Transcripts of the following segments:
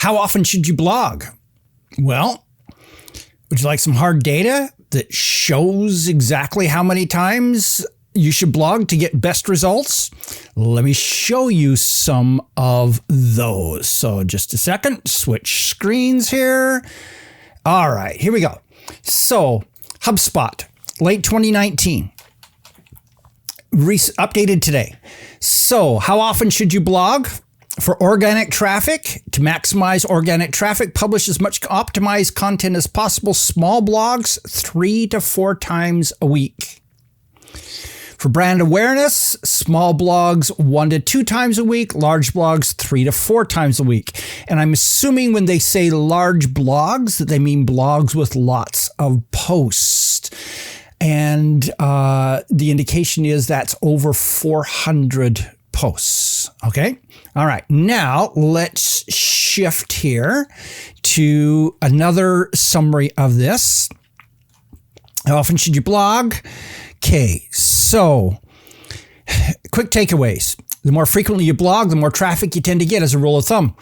how often should you blog? Well, would you like some hard data that shows exactly how many times you should blog to get best results? Let me show you some of those. So just a second, switch screens here. All right, here we go. So HubSpot, late 2019, updated today. So how often should you blog? For organic traffic, to maximize organic traffic, publish as much optimized content as possible. Small blogs, 3 to 4 times a week. For brand awareness, small blogs 1 to 2 times a week, large blogs 3 to 4 times a week. And I'm assuming when they say large blogs that they mean blogs with lots of posts. And the indication is that's over 400 posts. Okay. All right. Now let's shift here to another summary of this. How often should you blog? Okay. So quick takeaways. The more frequently you blog, the more traffic you tend to get as a rule of thumb.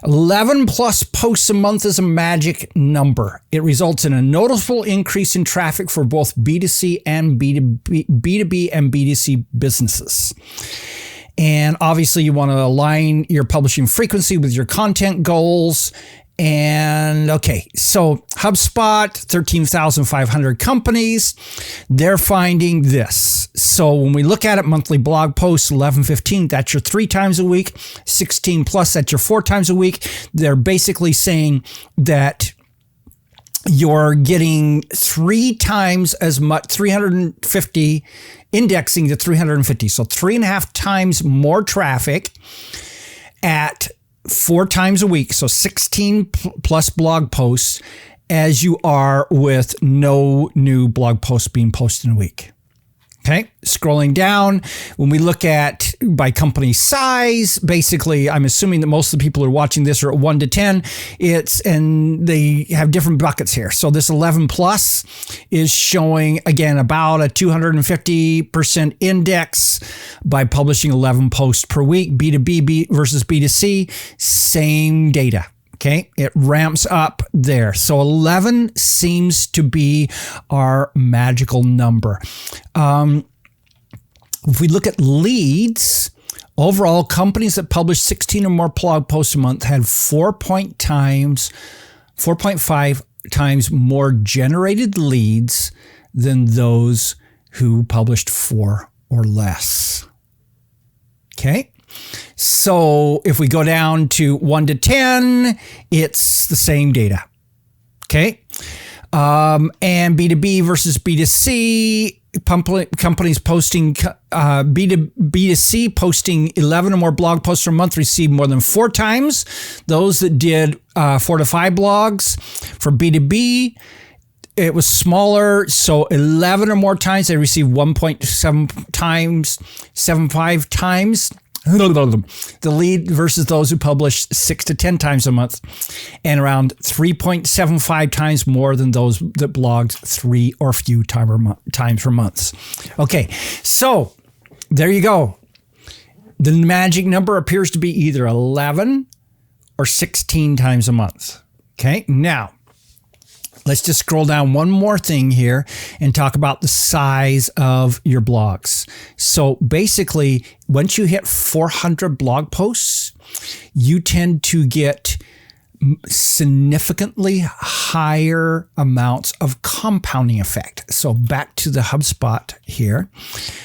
11 plus posts a month is a magic number. It results in a noticeable increase in traffic for both B2C and B2B and B2C businesses. And obviously you want to align your publishing frequency with your content goals. And okay, so HubSpot, 13,500 companies, they're finding this. So when we look at it, monthly blog posts, 11, 15, that's your 3 times a week, 16 plus, that's your 4 times a week. They're basically saying that you're getting 3 times as much, 350, indexing to 350. So 3.5 times more traffic at 4 times a week. So 16 plus blog posts as you are with no new blog posts being posted in a week. Okay, scrolling down, when we look at by company size, basically, I'm assuming that most of the people who are watching this are at 1 to 10. And they have different buckets here. So this 11 plus is showing, again, about a 250% index by publishing 11 posts per week. B2B versus B2C, same data. Okay, it ramps up there. So 11 seems to be our magical number. If we look at leads, overall, companies that publish 16 or more blog posts a month had 4.5 times more generated leads than those who published 4 or less. Okay. So if we go down to 1 to 10, it's the same data. Okay. And B2B versus B2C, companies posting, B2C posting 11 or more blog posts per month received more than 4 times. Those that did 4 to 5 blogs. For B2B, it was smaller, so 11 or more times. They received 1.75 times. The lead versus those who publish 6 to 10 times a month, and around 3.75 times more than those that blogged 3 or few times per month. Okay, so there you go. The magic number appears to be either 11 or 16 times a month. Okay, now let's just scroll down one more thing here and talk about the size of your blogs. So basically, once you hit 400 blog posts, you tend to get significantly higher amounts of compounding effect. So back to the HubSpot here.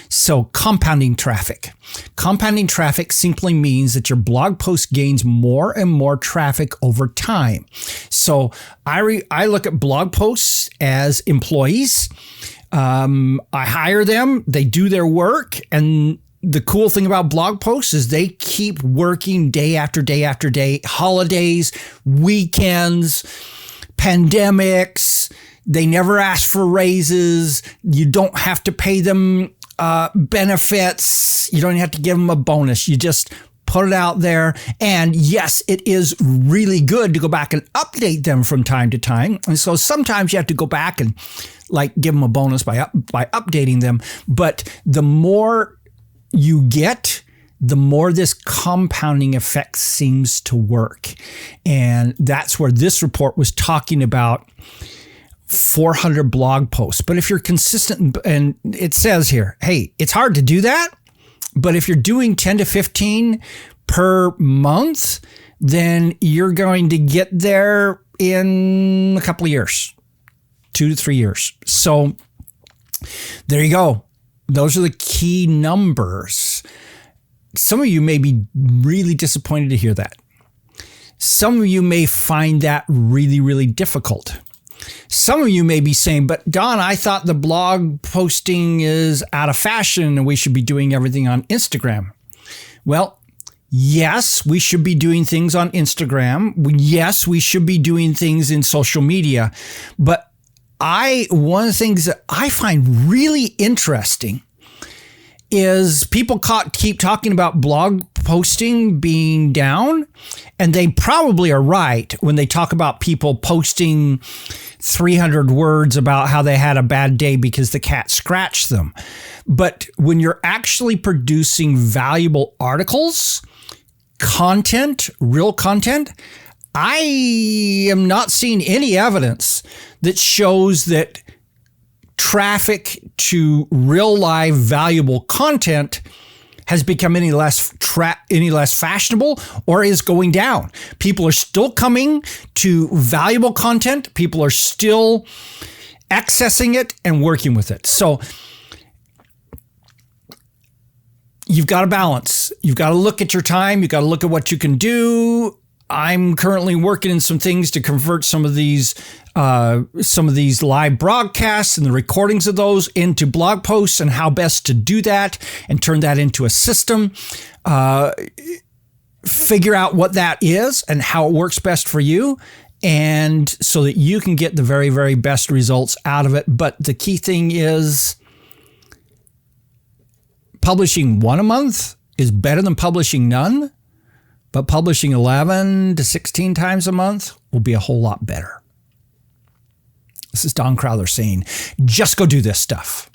So compounding traffic. Compounding traffic simply means that your blog post gains more and more traffic over time. So I look at blog posts as employees. I hire them, they do their work, and the cool thing about blog posts is they keep working day after day after day, holidays, weekends, pandemics. They never ask for raises. You don't have to pay them benefits. You don't have to give them a bonus. You just put it out there. And yes, it is really good to go back and update them from time to time. And so sometimes you have to go back and like give them a bonus by updating them. But the more you get, the more this compounding effect seems to work. And that's where this report was talking about 400 blog posts. But if you're consistent, and it says here, hey, it's hard to do that, but if you're doing 10 to 15 per month, then you're going to get there in a couple of years, 2 to 3 years. So there you go. Those are the key numbers. Some of you may be really disappointed to hear that. Some of you may find that really, really difficult. Some of you may be saying, but Don, I thought the blog posting is out of fashion and we should be doing everything on Instagram. Well, yes, we should be doing things on Instagram. Yes, we should be doing things in social media. But one of the things that I find really interesting is people keep talking about blog posting being down, and they probably are right when they talk about people posting 300 words about how they had a bad day because the cat scratched them. But when you're actually producing valuable articles, content, real content, I am not seeing any evidence that shows that traffic to real live valuable content has become any less fashionable or is going down. People are still coming to valuable content. People are still accessing it and working with it. So you've got to balance. You've got to look at your time. You've got to look at what you can do. I'm currently working in some things to convert some of these live broadcasts and the recordings of those into blog posts, and how best to do that and turn that into a system. Figure out what that is and how it works best for you, and so that you can get the very, very best results out of it. But the key thing is publishing one a month is better than publishing none. But publishing 11 to 16 times a month will be a whole lot better. This is Don Crowther saying, just go do this stuff.